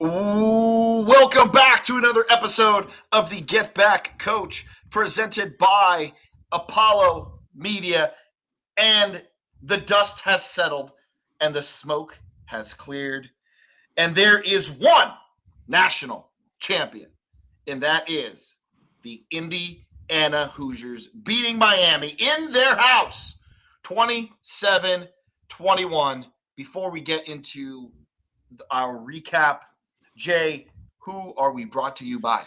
Ooh, welcome back to another episode of the Get Back Coach, presented by Apollo Media. And the dust has settled and the smoke has cleared. And there is one national champion, and that is the Indiana Hoosiers beating Miami in their house 27-21. Before we get into our recap, Jay, who are we brought to you by?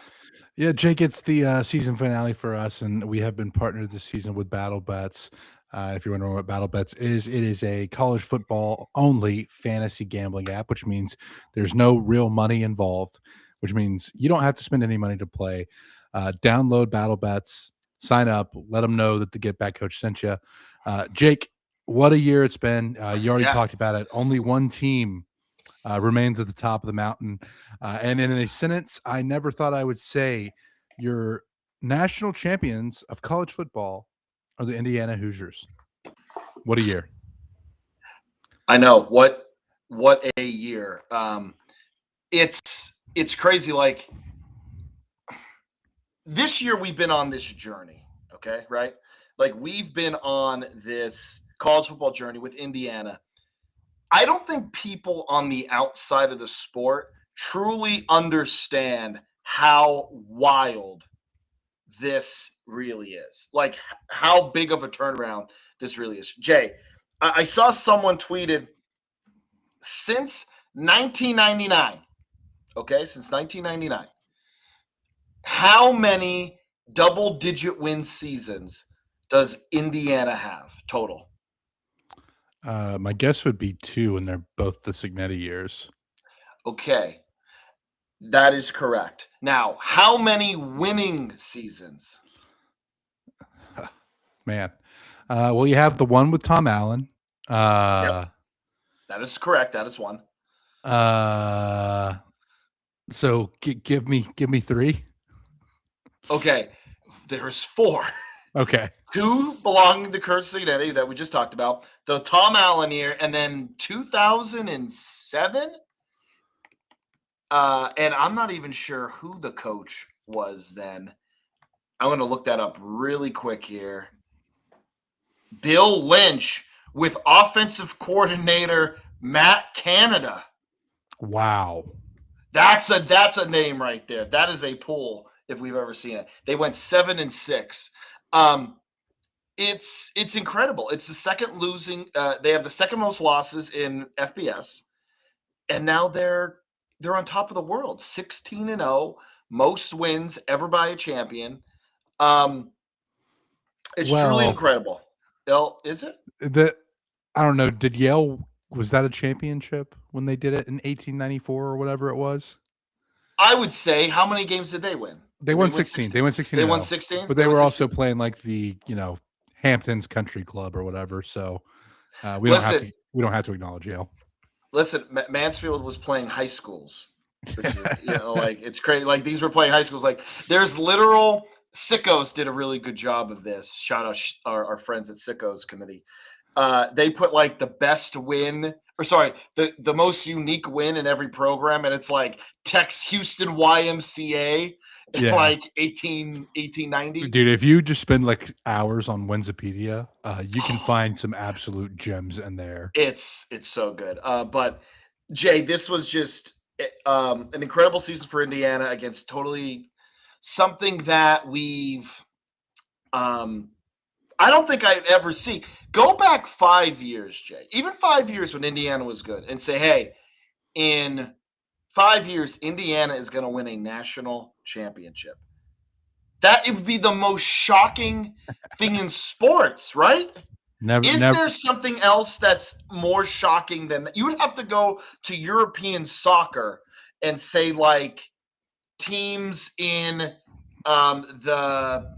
Yeah, Jake, it's the season finale for us, and we have been partnered this season with BattleBets. If you're wondering what BattleBets is, it is a college football only fantasy gambling app, which means there's no real money involved, which means you don't have to spend any money to play. Download BattleBets, sign up, let them know that the Get Back Coach sent you. Jake, what a year it's been. You already talked about it. Only one team remains at the top of the mountain. And in a sentence I never thought I would say, your national champions of college football are the Indiana Hoosiers. What a year. I know what a year. It's crazy. Like, this year we've been on this journey, okay, right? Like, we've been on this college football journey with Indiana. I don't think people on the outside of the sport truly understand how wild this really is. Like, how big of a turnaround this really is. Jay, I saw someone tweeted since 1999, okay, since 1999, how many double-digit win seasons does Indiana have total? My guess would be 2, and they're both the Signetti years. Okay, that is correct. Now, how many winning seasons? Man. Well, you have the one with Tom Allen. Yep, that is correct. That is one. So give me 3. Okay, there's 4. Okay. 2 belong to Kurt Signetti that we just talked about, the Tom Allen year, and then 2007. And I'm not even sure who the coach was then. I'm going to look that up really quick here. Bill Lynch with offensive coordinator Matt Canada. Wow. That's a name right there. That is a pull if we've ever seen it. They went 7-6. It's incredible. It's the second losing. They have the second most losses in FBS, and now they're on top of the world, 16-0, most wins ever by a champion. It's truly incredible. Is it? I don't know. Did Yale, was that a championship when they did it in 1894 or whatever it was? I would say, how many games did they win? They won 16. They won 16. They won 16. But they were also playing like the, Hamptons Country Club or whatever. So we don't have to acknowledge Yale. Listen, Mansfield was playing high schools. Which is, like, it's crazy. Like, these were playing high schools. Like, there's literal Sickos did a really good job of this. Shout out our friends at Sickos Committee. They put like the best win, or sorry, the most unique win in every program, and it's like Tex Houston YMCA in like 1890. Dude, if you just spend like hours on Winsipedia, you can find some absolute gems in there. It's so good. But Jay, this was just an incredible season for Indiana against totally something that we've I don't think I'd ever see. Go back 5 years, Jay, even 5 years when Indiana was good, and say, hey, in 5 years, Indiana is going to win a national championship. That it would be the most shocking thing in sports, right? Never. There something else that's more shocking than that? You would have to go to European soccer and say, like, teams in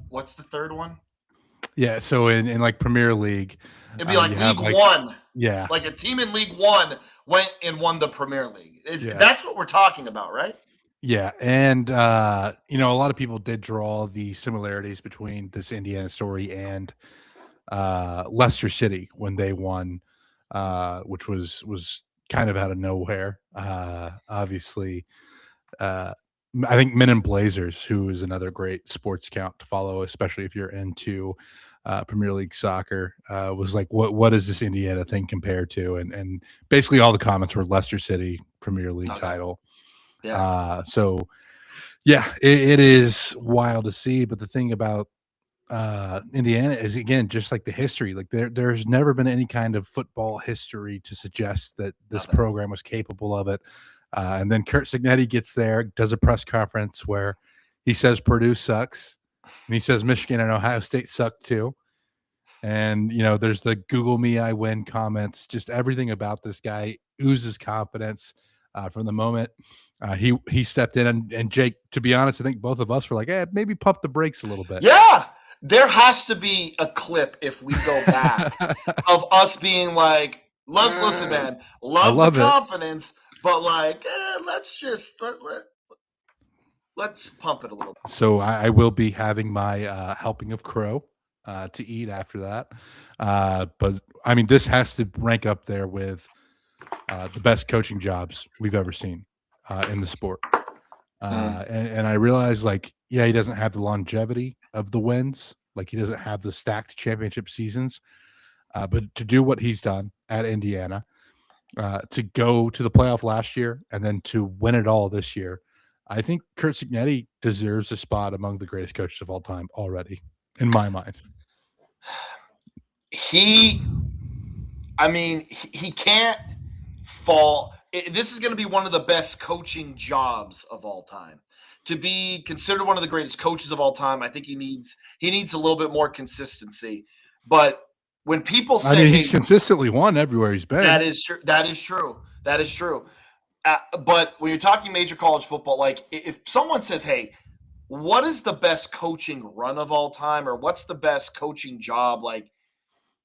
what's the third one? Yeah, so in like Premier League, it'd be like League One. Yeah, like a team in League One went and won the Premier League. That's what we're talking about, right? Yeah, and a lot of people did draw the similarities between this Indiana story and Leicester City when they won, which was kind of out of nowhere. Obviously, I think Men in Blazers, who is another great sports account to follow, especially if you're into Premier League soccer, was like, "What is this Indiana thing compared to?" And basically all the comments were Leicester City Premier League Okay. title. Yeah. So yeah, it is wild to see. But the thing about Indiana is, again, just like the history. Like there's never been any kind of football history to suggest that this Nothing. program was capable of it. And then Kurt Signetti gets there, does a press conference where he says Purdue sucks, and he says Michigan and Ohio State suck too. And there's the Google me I win comments. Just everything about this guy oozes confidence from the moment he stepped in. And Jake, to be honest, I think both of us were like, maybe pump the brakes a little bit. Yeah. There has to be a clip if we go back of us being like, listen, man, I love the love it. confidence, but like, let's pump it a little bit. So I will be having my helping of crow to eat after that. But I mean, this has to rank up there with the best coaching jobs we've ever seen in the sport. And I realize, like, yeah, he doesn't have the longevity of the wins. Like, he doesn't have the stacked championship seasons. But to do what he's done at Indiana, to go to the playoff last year and then to win it all this year, I think Kurt Signetti deserves a spot among the greatest coaches of all time already, in my mind. He can't fall. This is going to be one of the best coaching jobs of all time. To be considered one of the greatest coaches of all time, I think he needs a little bit more consistency. But when people say, I mean, he's consistently won everywhere he's been. That is true. That is true. But when you're talking major college football, like if someone says, "Hey, what is the best coaching run of all time, or what's the best coaching job?" Like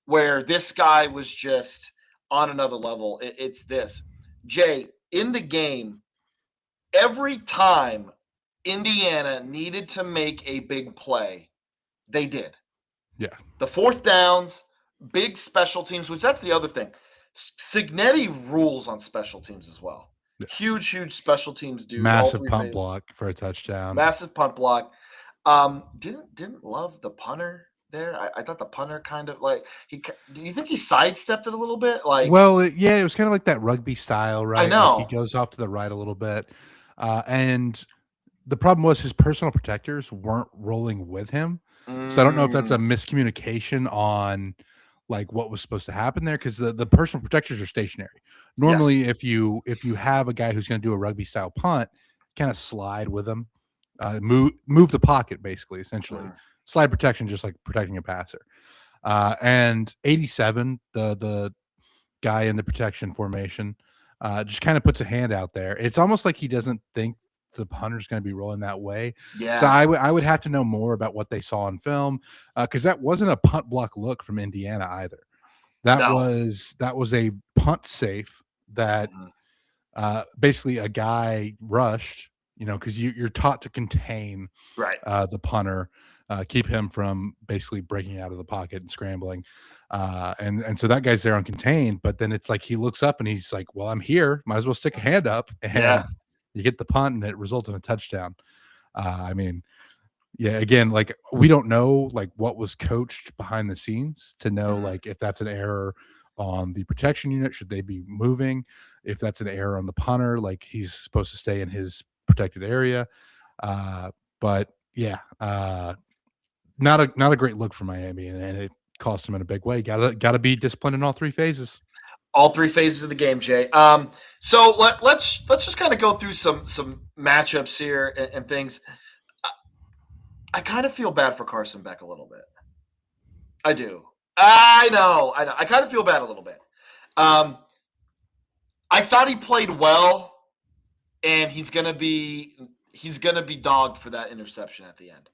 where this guy was just on another level. It's this. Jay, in the game, every time Indiana needed to make a big play, they did. Yeah. The fourth downs, big special teams, which that's the other thing. Signetti rules on special teams as well. Yeah. Huge special teams dude. Massive punt block for a touchdown. Massive punt block. Didn't love the punter there. I thought the punter kind of like do you think he sidestepped it a little bit? Like, well, it was kind of like that rugby style, right? I know. Like he goes off to the right a little bit, and the problem was his personal protectors weren't rolling with him. So I don't know if that's a miscommunication on like what was supposed to happen there, because the personal protectors are stationary. Normally, yes, if you have a guy who's going to do a rugby style punt, kind of slide with him, move the pocket, basically, essentially. Slide protection, just like protecting a passer. And 87, the guy in the protection formation, just kind of puts a hand out there. It's almost like he doesn't think the punter's going to be rolling that way. Yeah. So I would have to know more about what they saw on film, because that wasn't a punt block look from Indiana either. That was a punt safe that basically a guy rushed, because you're taught to contain the punter, keep him from basically breaking out of the pocket and scrambling. And so that guy's there uncontained, but then it's like he looks up and he's like, well, I'm here. Might as well stick a hand up. And you get the punt and it results in a touchdown. I mean, yeah, again, like we don't know like what was coached behind the scenes to know like if that's an error on the protection unit, should they be moving? If that's an error on the punter, like he's supposed to stay in his protected area. But yeah, not a great look for Miami, and it cost him in a big way. Gotta be disciplined in all three phases. All three phases of the game, Jay. So let's just kind of go through some matchups here and things. I kind of feel bad for Carson Beck a little bit. I do. I know. I kind of feel bad a little bit. I thought he played well, and he's gonna be dogged for that interception at the end.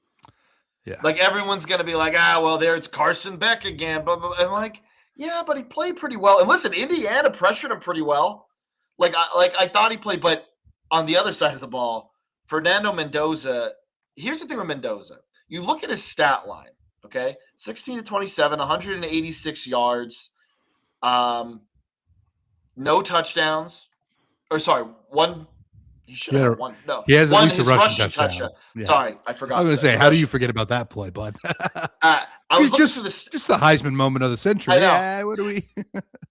Yeah. Like everyone's gonna be like, well, there's Carson Beck again. But I'm like, yeah, but he played pretty well. And listen, Indiana pressured him pretty well. I thought he played, but on the other side of the ball, Fernando Mendoza. Here's the thing with Mendoza. You look at his stat line, okay? 16 to 27, 186 yards. no touchdowns. Or sorry, one. He should He, had have a, had one. No, he has at one. least a His rushing rushing touchdown. touchdown. Yeah. Sorry, I I was forgot going to say, the how do you rushing. forget about that play, bud? I was looking through just, this. just the Heisman moment of the I century. know. Yeah. What do we?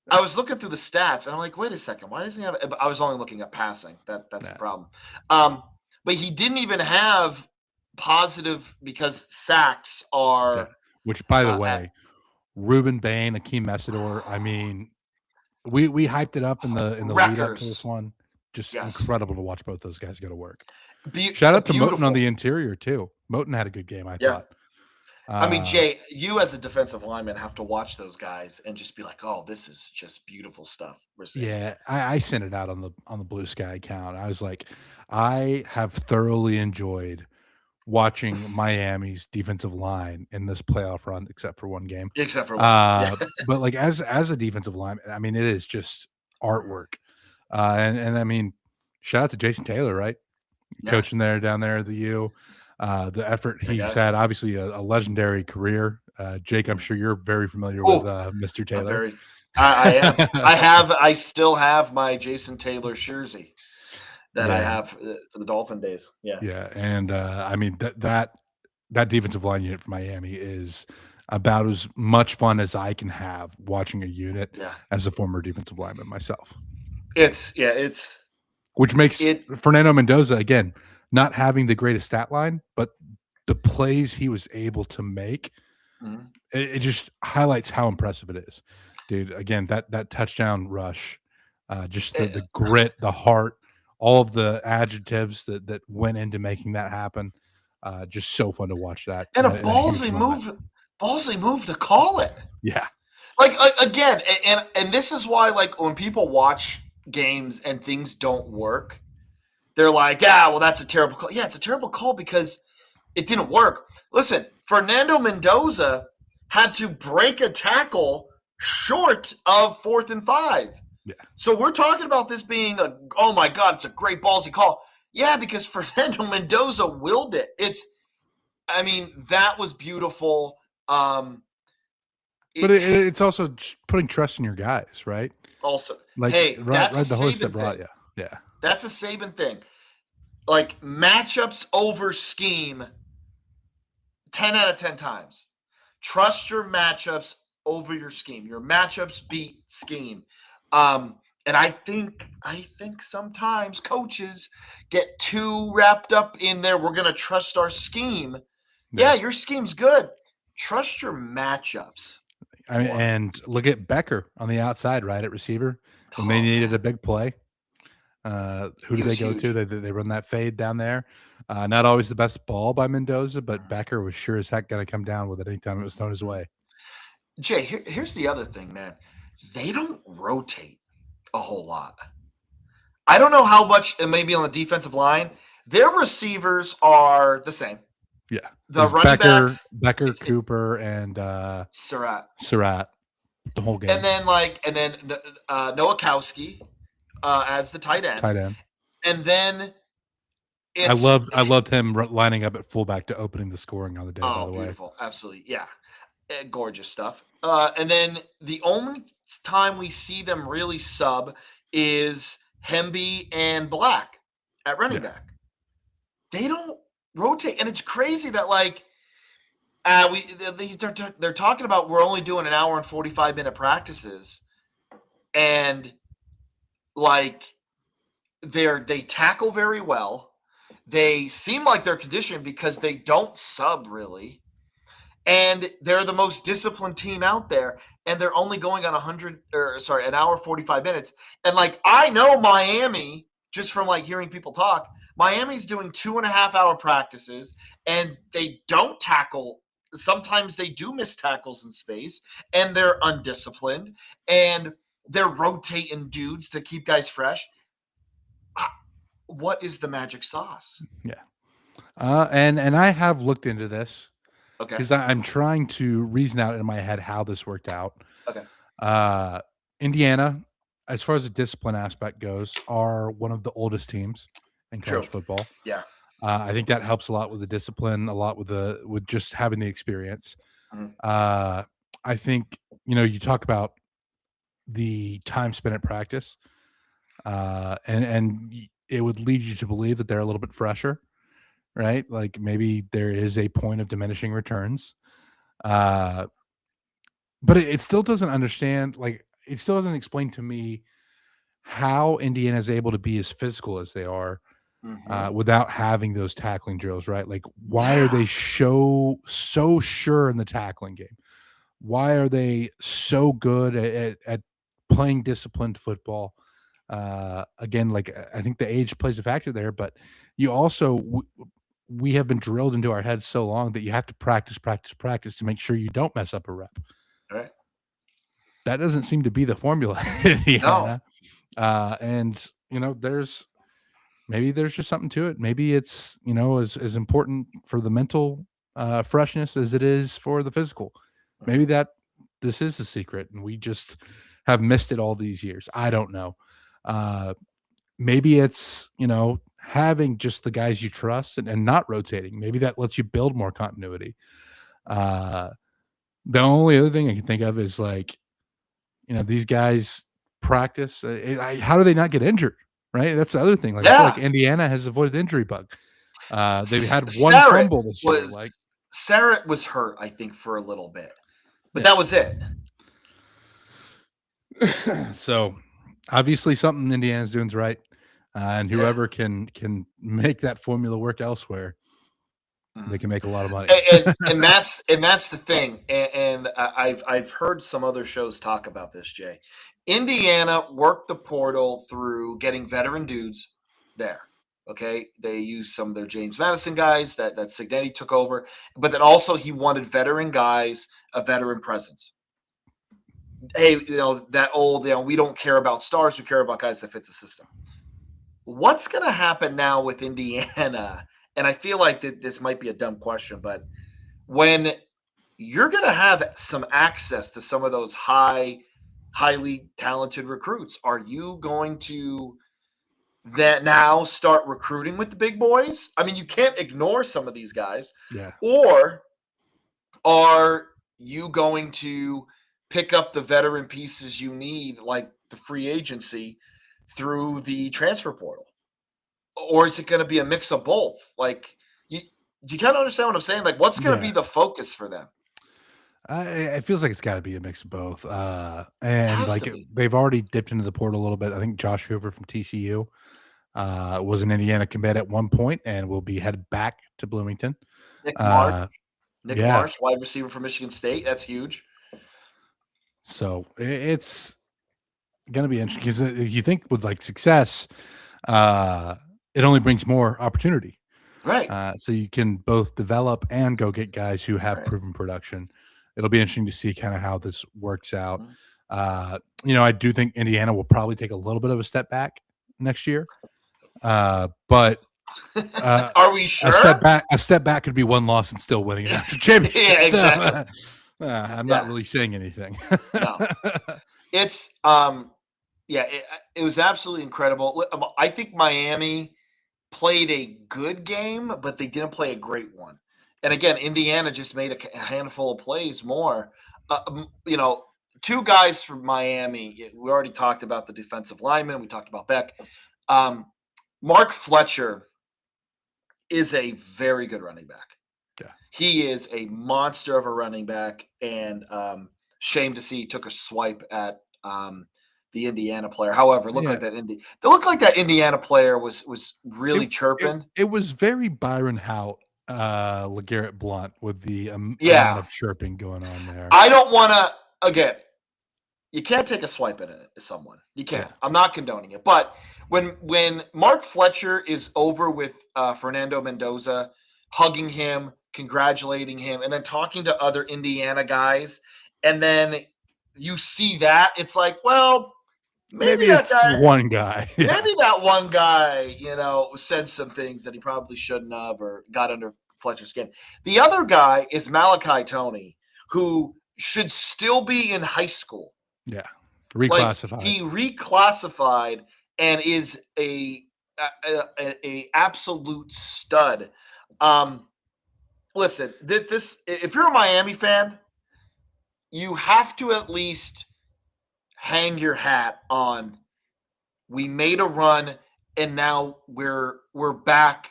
I was looking through the stats, and I'm like, wait a second, why doesn't he have? I was only looking at passing. That's the Yeah. problem. But he didn't even have positive because sacks Yeah. are Which, by the at way, Ruben Bain, Akeem Messidor. I mean, we hyped it up in the lead up to this wreckers. one. Just Yes, incredible to watch both those guys go to work. Be- Shout out to Moten on beautiful. the interior too. Moten had a good game, I Yeah. thought. I mean, Jay, you as a defensive lineman have to watch those guys and just be like, "Oh, this is just beautiful stuff we're seeing." Yeah, I sent it out on the Blue Sky account. I was like, I have thoroughly enjoyed watching Miami's defensive line in this playoff run, except for one game. Except for one. Yeah. But like as a defensive lineman, I mean, it is just artwork. And I mean, shout out to Jason Taylor, right? Yeah. Coaching down there at the U. The effort he's Okay. had, obviously a legendary career. Jake, I'm sure you're very familiar Oh, with Mr. Taylor. I am. I still have my Jason Taylor jersey that I Yeah. have for the Dolphin days. Yeah. Yeah, and I mean that defensive line unit for Miami is about as much fun as I can have watching a unit Yeah. as a former defensive lineman myself. It's Which makes Fernando Mendoza, again, not having the greatest stat line, but the plays he was able to make, it just highlights how impressive it is. Dude, again, that touchdown rush, just the grit, the heart, all of the adjectives that went into making that happen. Just so fun to watch that. and a in a huge ballsy move to call it. Yeah. Like again, and this is why, like, when people watch games and things don't work, they're like, "Yeah, well, that's a terrible call." Yeah, it's a terrible call because it didn't work. Listen, Fernando Mendoza had to break a tackle short of 4th and 5. Yeah. So we're talking about this being oh my God, it's a great ballsy call. Yeah, because Fernando Mendoza willed it. I mean, that was beautiful. But it's also putting trust in your guys, right? Also, like, hey, that's ride a the horse that Saban brought thing. you. Yeah. That's a Saban thing. Like, matchups over scheme 10 out of 10 times. Trust your matchups over your scheme. Your matchups beat scheme. And I think sometimes coaches get too wrapped up in there. We're going to trust our scheme. Yeah, your scheme's good. Trust your matchups. I mean, and look at Becker on the outside, right, at receiver. When they needed a big play, who did they go to? They run that fade down there. Not always the best ball by Mendoza, but Becker was sure as heck going to come down with it anytime it was thrown his way. Jay, here's the other thing, man. They don't rotate a whole lot. I don't know how much it may be on the defensive line. Their receivers are the same. Yeah. The running backs, Becker, Cooper, and Surratt. The whole game. And then Nowakowski as the tight end. And then I loved him lining up at fullback to opening the scoring on the day, by the way. Beautiful. Absolutely. Yeah. Gorgeous stuff. And then the only time we see them really sub is Hemby and Black at running back. They don't rotate. And it's crazy that, like, they're talking about we're only doing an hour and 45-minute practices. And, like, they tackle very well. They seem like they're conditioned because they don't sub really. And they're the most disciplined team out there, and they're only going on an hour 45 minutes. And, like, I know Miami, just from, like, hearing people talk, Miami's doing 2.5-hour practices, and they don't tackle. Sometimes they do miss tackles in space, and they're undisciplined, and they're rotating dudes to keep guys fresh. What is the magic sauce? Yeah. And I have looked into this. Okay. Because I'm trying to reason out in my head how this worked out. Okay. Indiana, as far as the discipline aspect goes, are one of the oldest teams in college football. Yeah. I think that helps a lot with the discipline, a lot with just having the experience. Mm-hmm. I think, you talk about the time spent at practice, and it would lead you to believe that they're a little bit fresher, right? Like maybe there is a point of diminishing returns, uh, but it still doesn't understand. Like it still doesn't explain to me how Indiana is able to be as physical as they are Mm-hmm. without having those tackling drills, right? Like, why are Yeah. they so sure in the tackling game? Why are they so good at playing disciplined football? Again, like I think the age plays a factor there, but you also we have been drilled into our heads so long that you have to practice, practice, practice to make sure you don't mess up a rep. Right. That doesn't seem to be the formula in No. Indiana. And maybe there's just something to it. Maybe it's, as important for the mental freshness as it is for the physical. Maybe Mhm. that this is the secret and we just have missed it all these years. I don't know. Uh, maybe it's, having just the guys you trust and not rotating. Maybe that lets you build more continuity. Uh, the only other thing I can think of is like, these guys practice. How do they not get injured? Right. That's the other thing. Like, I feel like Yeah. Indiana has avoided the injury bug. They've had one Sarah fumble this year. was Like, Sarah was hurt, I think, for a little bit, but yeah. that was it. So obviously something Indiana's doing's right. And Yeah. whoever can make that formula work elsewhere, they Mhm. can make a lot of money. And that's the thing. And I've heard some other shows talk about this, Jay. Indiana worked the portal through getting veteran dudes there. Okay, they used some of their James Madison guys that Signetti took over, but then also he wanted veteran guys, a veteran presence. Hey, that old, we don't care about stars, we care about guys that fits the system. What's going to happen now with Indiana? And I feel like that this might be a dumb question, but when you're going to have some access to some of those highly talented recruits, are you going to that now start recruiting with the big boys? I mean, you can't ignore some of these guys. Yeah. Or are you going to pick up the veteran pieces you need, like the free agency, through the transfer portal? Or is it going to be a mix of both? Like, do you kind of understand what I'm saying? Like, what's going to be Yeah. the focus for them? It feels like it's got to be a mix of both. It And has like to be. they've already dipped into the portal a little bit. I think Josh Hoover from TCU was an Indiana commit at one point and will be headed back to Bloomington. Nick Marsh, Uh, Nick yeah. Marsh, wide receiver from Michigan State. That's huge. So it's going to be interesting because you think with like success, uh, it only brings more opportunity. Right. So you can both develop and go get guys who have Right. proven production. It'll be interesting to see kind of how this works out. Mhm. I do think Indiana will probably take a little bit of a step back next year. But Are we sure? a step back could be one loss and still winning a national championship. Yeah, So exactly. I'm not Yeah. really saying anything. No. It's yeah, it was absolutely incredible. I think Miami played a good game, but they didn't play a great one. And again, Indiana just made a handful of plays more. Two guys from Miami. We already talked about the defensive lineman. We talked about Beck. Um, Mark Fletcher is a very good running back. Yeah. He is a monster of a running back, and shame to see he took a swipe at the Indiana player. However, Yeah. it looked like that Indiana player was It really it chirping. it was very Byron Hout, LeGarrette Blunt with the amount Yeah, of chirping going on there. I don't want to. Again, you can't take a swipe at someone. You Yeah. can't. I'm not condoning it. But when Mark Fletcher is over with Fernando Mendoza, hugging him, congratulating him, and then talking to other Indiana guys, and then you see that, it's like, well, maybe Maybe that it's guy, one guy. Yeah. maybe that one guy, said some things that he probably shouldn't have or got under Fletcher's skin. The other guy is Malachi Tony, who should still be in high school. Yeah. Like, Reclassified. he reclassified and is a absolute stud. Listen, this if you're a Miami fan, you have to at least hang your hat on. We made a run, and now we're back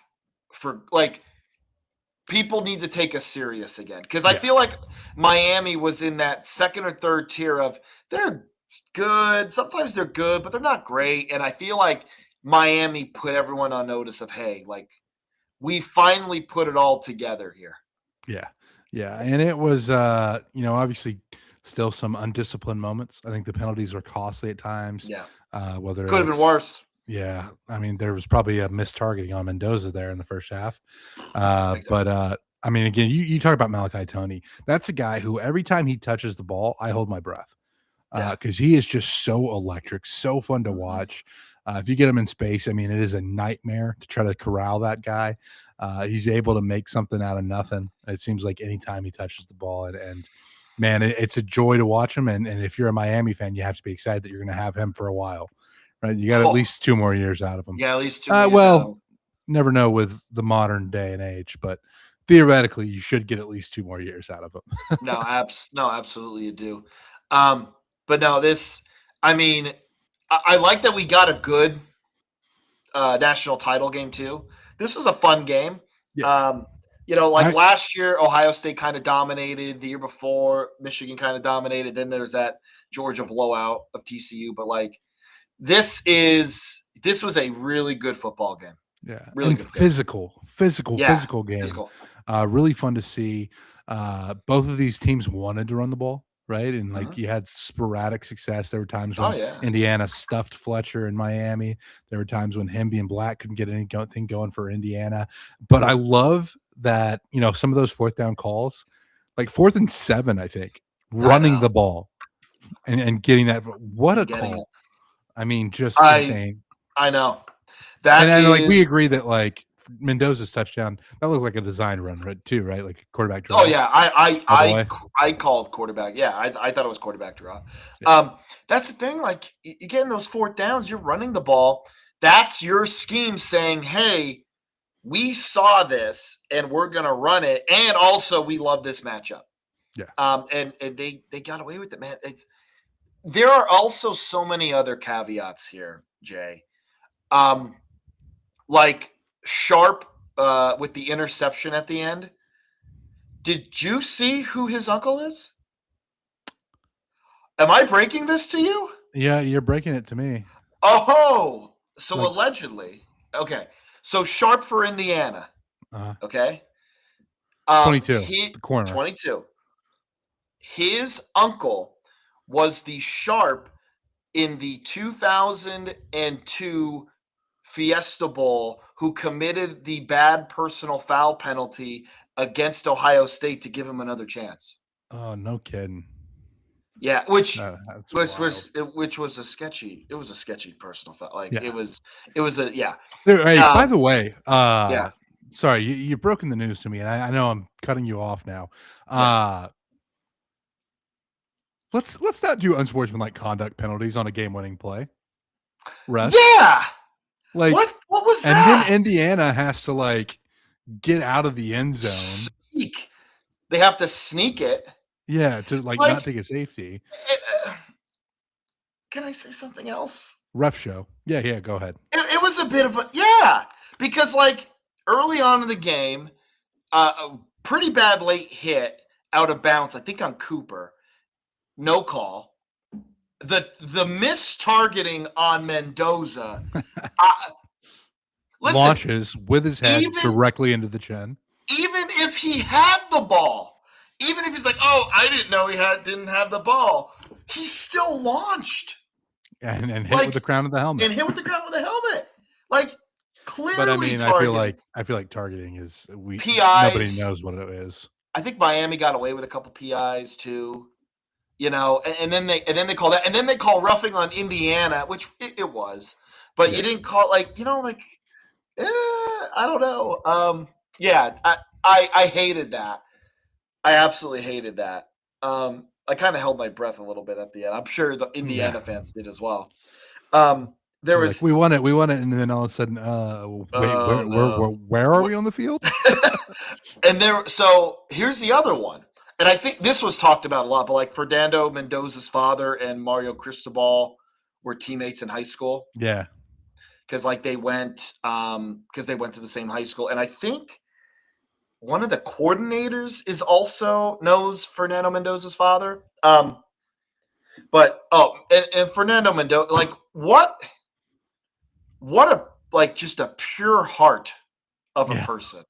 for like people need to take us serious again because I Yeah. feel like Miami was in that second or third tier of they're good. Sometimes they're good, but they're not great. And I feel like Miami put everyone on notice of, hey, like we finally put it all together here. Yeah. Yeah. And it was, obviously still some undisciplined moments. I think the penalties were costly at times, Yeah, whether could have been it's, worse. yeah, I mean, there was probably a missed targeting on Mendoza there in the first half. Big time. But I mean, again, you talk about Malachi Tony. That's a guy who every time he touches the ball, I hold my breath Yeah. because he is just so electric, so fun to Mhm. watch. If you get him in space, I mean, it is a nightmare to try to corral that guy. He's able to make something out of nothing. It seems like anytime he touches the ball, and man, it's a joy to watch him. And if you're a Miami fan, you have to be excited that you're going to have him for a while, right? You got at Oh, least 2 more years out of him. yeah, at least 2 more years out of Well, him. never know with the modern day and age, but theoretically, you should get at least 2 more years out of him. No, absolutely you do. But no, I mean, I like that we got a good national title game too. This was a fun game. Yeah, Um, like I last year, Ohio State kind of dominated. The year before, Michigan kind of dominated. Then there's that Georgia blowout of TCU. But like this was a really good football game. Yeah, Really and good game. Yeah, physical game. physical. Really fun to see. Both of these teams wanted to run the ball, right? And like Mhm. you had sporadic success. There were times Oh when yeah, Indiana stuffed Fletcher in Miami. There were times when Hemby and Black couldn't get anything going for Indiana. But I love that, some of those fourth down calls, like 4th and 7, I think, I running know. the ball and getting that. What a And getting it. call. I mean, just I insane. I know. And That then, like, we is agree that, like, Mendoza's touchdown, that looked like a design run, right, too, right? Like, a quarterback Oh draw yeah, all the way. I called quarterback. Yeah, I thought it was quarterback draw. Yeah, That's the thing. Like you getting those fourth downs, you're running the ball. That's your scheme saying, "Hey, we saw this and we're gonna run it, and also we love this matchup." yeah. And they got away with it, man. There are also so many other caveats here, Jay. Um, like Sharp with the interception at the end. Did you see who his uncle is? Am I breaking this to you? Yeah, you're breaking it to me. Oh, so Like, allegedly. Okay. So Sharp for Indiana. uh, Okay. 22, He the corner. 22. His uncle was the Sharp in the 2002 Fiesta Bowl who committed the bad personal foul penalty against Ohio State to give him another chance. Oh, no kidding. Yeah, which That's was wild. was which was a sketchy. It was a sketchy personal foul. Like Yeah. it was a yeah. Dude, hey, by Um, the way, yeah, sorry, you've broken the news to me, and I know I'm cutting you off now. yeah, Uh, let's not do unsportsmanlike conduct penalties on a game-winning play. Refs. yeah. Like, What was and then that? Indiana has to, like, get out of the end zone. Sneak. They have to sneak it. Yeah, to, like, Like, not take a safety. uh, can I say something else? Ref show. Yeah, yeah, go ahead. It was a bit of a yeah, because like early on in the game, a pretty bad late hit out of bounds. I think on Cooper, no call. The mistargeting on Mendoza. Uh, listen, Launches with his head even directly into the chin. even if he had the ball, even if he's like, oh, I didn't know didn't have the ball, he still launched And hit with the like crown of the helmet. and hit with the ground with a helmet, like But I clearly mean, targeting. I feel like targeting is nobody PIs. knows what it is. I think Miami got away with a couple PIs too. And then they call that, and then they call roughing on Indiana, which it was, but Yeah. you didn't call I don't know. Yeah, I hated that. I absolutely hated that. I kind of held my breath a little bit at the end. I'm sure the Yeah. Indiana fans did as well. There You're like, was, we won it, and then all of a sudden, wait, oh where no. are we on the field? So here's the other one. and I think this was talked about a lot, but like Fernando Mendoza's father and Mario Cristobal were teammates in high school Yeah. because like they went to the same high school, and I think one of the coordinators is also knows Fernando Mendoza's father. But and Fernando Mendoza, like what a like just a pure heart of a Yeah. person.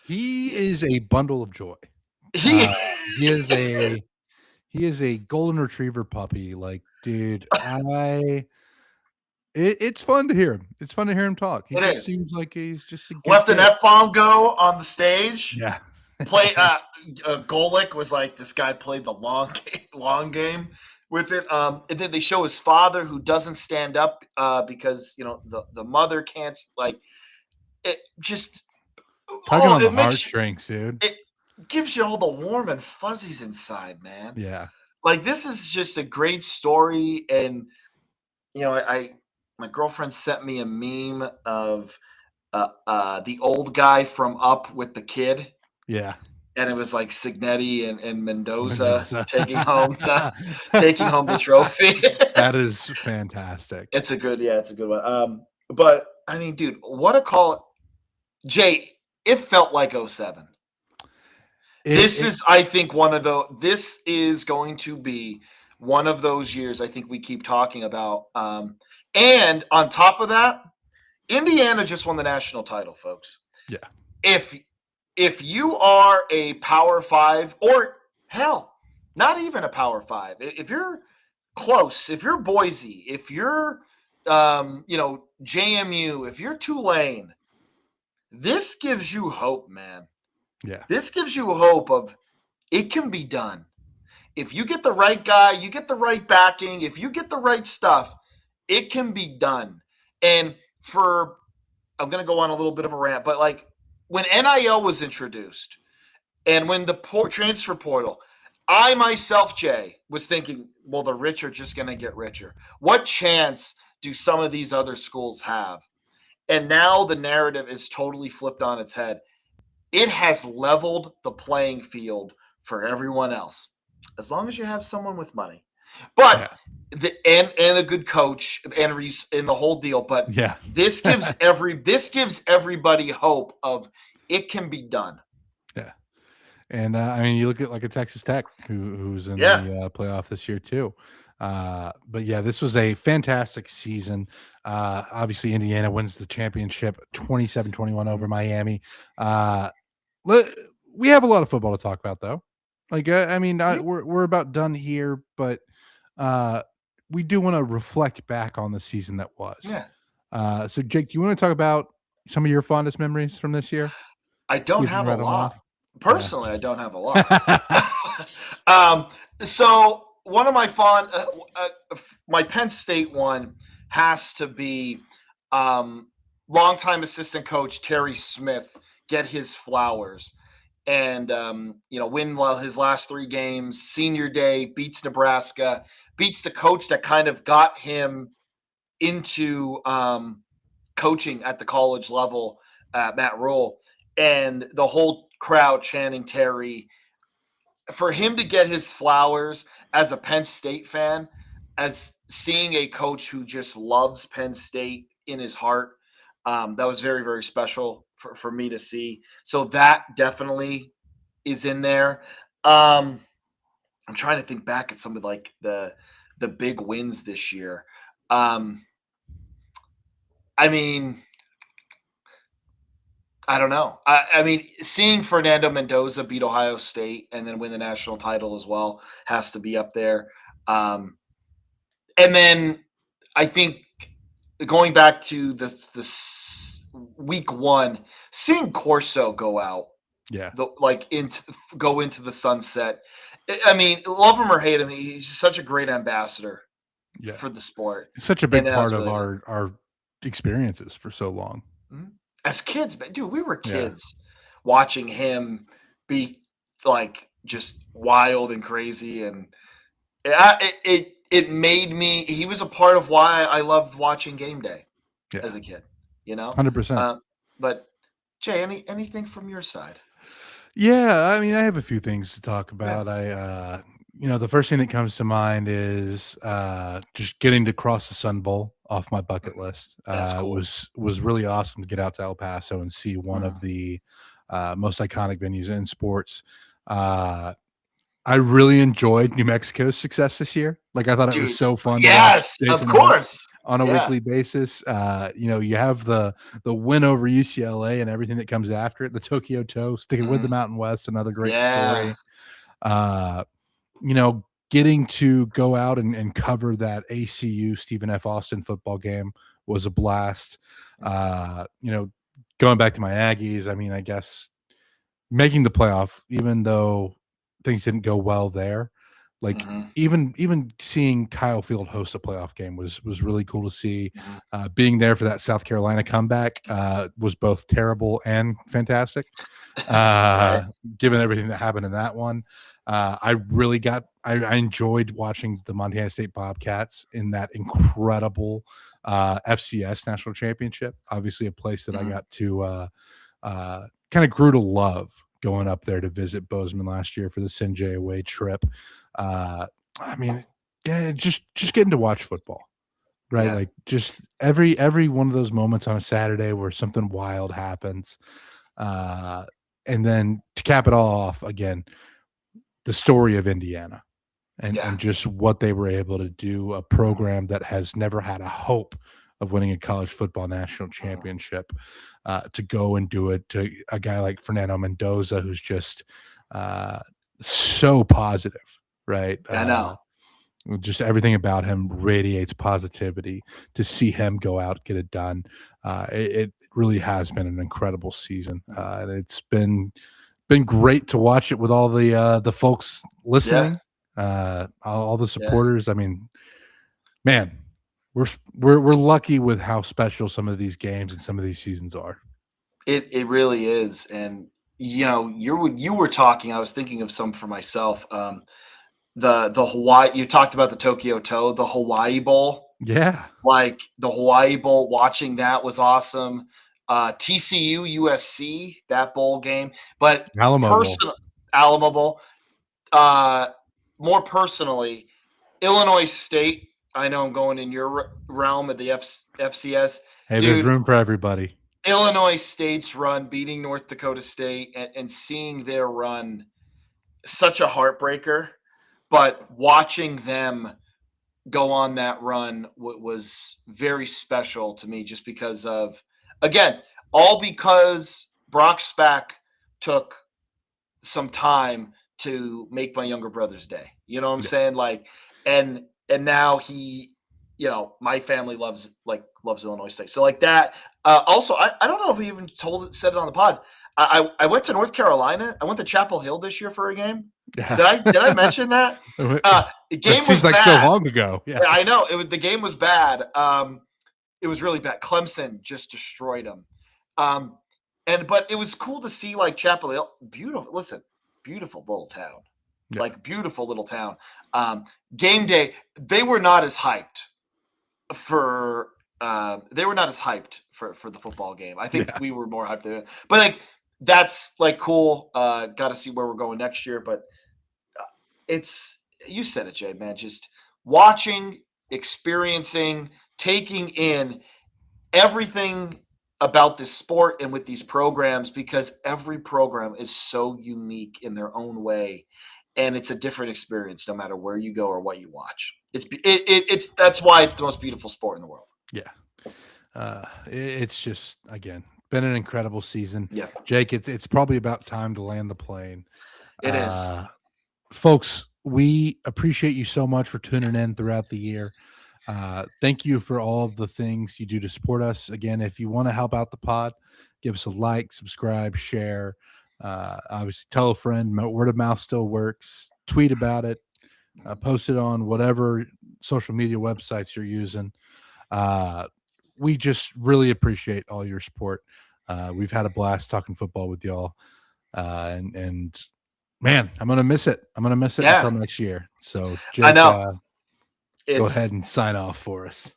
He is a bundle of joy. He Uh, he is a golden retriever puppy. Like, dude, it's fun to hear him. It's fun to hear him talk. He it just is. seems like he's just a good Left an kid. F-bomb go on the stage. Yeah. Play Golick was like this guy played the long game with it. And then they show his father who doesn't stand up because the mother can't like it. Just Tugging on the it makes heartstrings, dude. it gives you all the warm and fuzzies inside, man. Yeah. Like this is just a great story, and I my girlfriend sent me a meme of the old guy from Up with the kid, Yeah. and it was like Signetti and Mendoza Mendoza. taking home the trophy. That is fantastic. It's a good one. But I mean, dude, what a call, Jay! It felt like '07. I think this is going to be one of those years I think we keep talking about. And on top of that, Indiana just won the national title, folks. Yeah. If you are a Power Five, or hell, not even a Power Five, if you're close, if you're Boise, if you're JMU, if you're Tulane, this gives you hope, man. Yeah. This gives you hope of it can be done. If you get the right guy, you get the right backing, if you get the right stuff, it can be done. And I'm going to go on a little bit of a rant, but like when NIL was introduced and when the transfer portal, I myself, Jay, was thinking, well, the rich are just going to get richer. What chance do some of these other schools have? And now the narrative is totally flipped on its head. It has leveled the playing field for everyone else, as long as you have someone with money. But and a good coach and the whole deal. But Yeah. this gives everybody hope of it can be done. Yeah. And I mean, you look at like a Texas Tech who's in Yeah. the playoff this year too. But yeah, this was a fantastic season. Obviously, Indiana wins the championship 27-21 over Miami. We have a lot of football to talk about, though. Like, I mean, we're about done here, but we do want to reflect back on the season that was. Yeah. So, Jake, do you want to talk about some of your fondest memories from this year? I don't have a lot. Personally, I don't have a lot. So one of my my Penn State one has to be longtime assistant coach Terry Smith get his flowers and win his last 3 games. Senior day, beats Nebraska, beats the coach that kind of got him into coaching at the college level, Matt Rule, and the whole crowd chanting Terry. For him to get his flowers as a Penn State fan, as seeing a coach who just loves Penn State in his heart, that was very, very special for me to see. So that definitely is in there. I'm trying to think back at some of like the big wins this year. I mean, I don't know. I mean, seeing Fernando Mendoza beat Ohio State and then win the national title as well has to be up there. And then I think going back to the week 1, seeing Corso go out, go into the sunset. I mean, love him or hate him, he's such a great ambassador for the sport. Such a big part of our experiences for so long. Mm-hmm. As kids, dude, we were kids watching him be like just wild and crazy, and it made me. He was a part of why I loved watching Game Day as a kid. 100%. But Jay, anything from your side? Yeah, I mean, I have a few things to talk Yeah. about. The first thing that comes to mind is just getting to cross the Sun Bowl off my bucket Mhm. list. That's cool. Was really awesome to get out to El Paso and see one of Mhm. the most iconic venues in sports. Uh, I really enjoyed New Mexico's success this year. Like, I thought it was Dude, so fun to watch yes, of Jason Wright course. on a Yeah. weekly basis. You have the win over UCLA and everything that comes after it. The Tokyo Toe, sticking with the Mhm. Mountain West, another great Yeah. story. Uh, Getting to go out and cover that ACU Stephen F. Austin football game was a blast. Mhm. Going back to my Aggies, I mean, I guess making the playoff, even though things didn't go well there, like Mhm. even seeing Kyle Field host a playoff game was really cool to see. Mhm. Being there for that South Carolina comeback was both terrible and fantastic. Right? Given everything that happened in that one, I enjoyed watching the Montana State Bobcats in that incredible FCS national championship. Obviously, a place that I Mhm. got to kind of grew to love going up there to visit Bozeman last year for the Sinjay away trip. Uh, I mean, yeah, just getting to watch football, right? Yeah. Like just every one of those moments on a Saturday where something wild happens, uh, and then to cap it all off, again, the story of Indiana Yeah. and just what they were able to do, a Mhm. program that has never had a hope of winning a college football national Mhm. championship, to go and do it, to a guy like Fernando Mendoza, who's just uh, so positive, right? I know. Just everything about him radiates positivity. To see him go out, get it done, it really has been an incredible season, Mhm. and it's been great to watch it with all the folks Yeah. listening, all the Yeah. supporters. I mean, man, we're lucky with how special some of these games and some of these seasons are. It really is, and, you were talking, I was thinking of some for myself, the Hawaii you talked about the Tokyo Toe, the Hawaii Bowl. Yeah, Like, the Hawaii Bowl, watching that was awesome. TCU, USC, that bowl game, but Alamo Bowl. personal Alamo Bowl, uh, more personally, Illinois State, I know I'm going in your realm of the FCS. Hey, there's Dude, room for everybody. Illinois State's run beating North Dakota State and seeing their run, such a heartbreaker, but watching them go on that run was very special to me just because of, again, all because Brock Spack took some time to make my younger brother's day. You know what I'm Yeah, saying? Like, and now my family loves Illinois State. So like that. Also, I don't know if we even said it on the pod. I went to North Carolina. I went to Chapel Hill this year for a game. yeah. Did I mention that? The That game was seems like so bad. long ago. Yeah, I know the game was bad. It was really bad. Clemson just destroyed them. Um, but it was cool to see like Chapel Hill, beautiful. Listen, beautiful little town, yeah, like beautiful little town. Um, Game day, they were not as hyped for. They were not as hyped for the football game. I think yeah. we were more hyped there, but like that's like cool. Got to see where we're going next year, but it's you said it, Jay, man. Just watching, experiencing, taking in everything about this sport and with these programs because every program is so unique in their own way and it's a different experience no matter where you go or what you watch. It's that's why it's the most beautiful sport in the world. Yeah. It's just again been an incredible season, Yeah, Jake. It's probably about time to land the plane. it is. Uh, Folks, we appreciate you so much for tuning in throughout the year. Thank you for all of the things you do to support us. Again, if you want to help out the pod, give us a like, subscribe, share. Obviously, tell a friend. Word of mouth still works. Tweet about it. Post it on whatever social media websites you're using. Uh, we just really appreciate all your support. We've had a blast talking football with y'all, and man, I'm gonna miss it. I'm gonna miss it until Yeah, next year. So, I Jake, know. go ahead It's and sign off for us.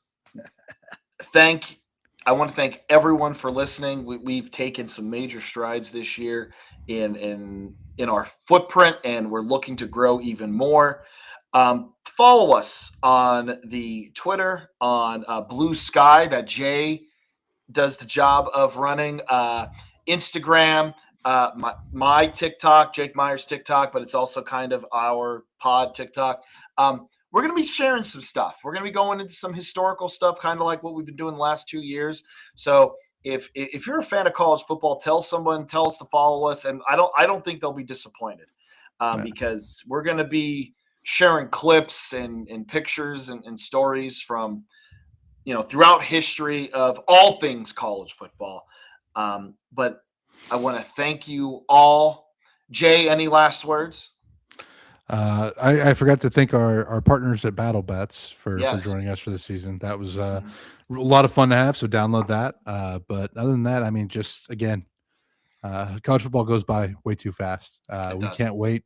thank I want to thank everyone for listening. We've taken some major strides this year in our footprint, and we're looking to grow even more. Follow us on the Twitter, on Blue Sky, that Jay does the job of running, Instagram, my TikTok, Jake Myers TikTok, but it's also kind of our pod TikTok. We're going to be sharing some stuff. We're going to be going into some historical stuff, kind of like what we've been doing the last 2 years. So if you're a fan of college football, tell someone, tell us to follow us, and I don't think they'll be disappointed, because we're going to be sharing clips and pictures and stories from throughout history of all things college football. But I want to thank you all. Jay, any last words? I forgot to thank our partners at BattleBets for Yes. joining us for the season. That was a Mhm. lot of fun to have. So download that. But other than that, I mean, just again, college football goes by way too fast. It We does. can't wait.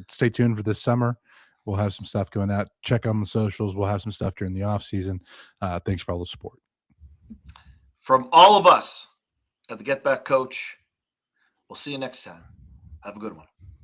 Stay tuned for this summer. We'll have some stuff going out. Check on the socials. We'll have some stuff during the off season. Thanks for all the support. From all of us at the Get Back Coach, we'll see you next time. Have a good one.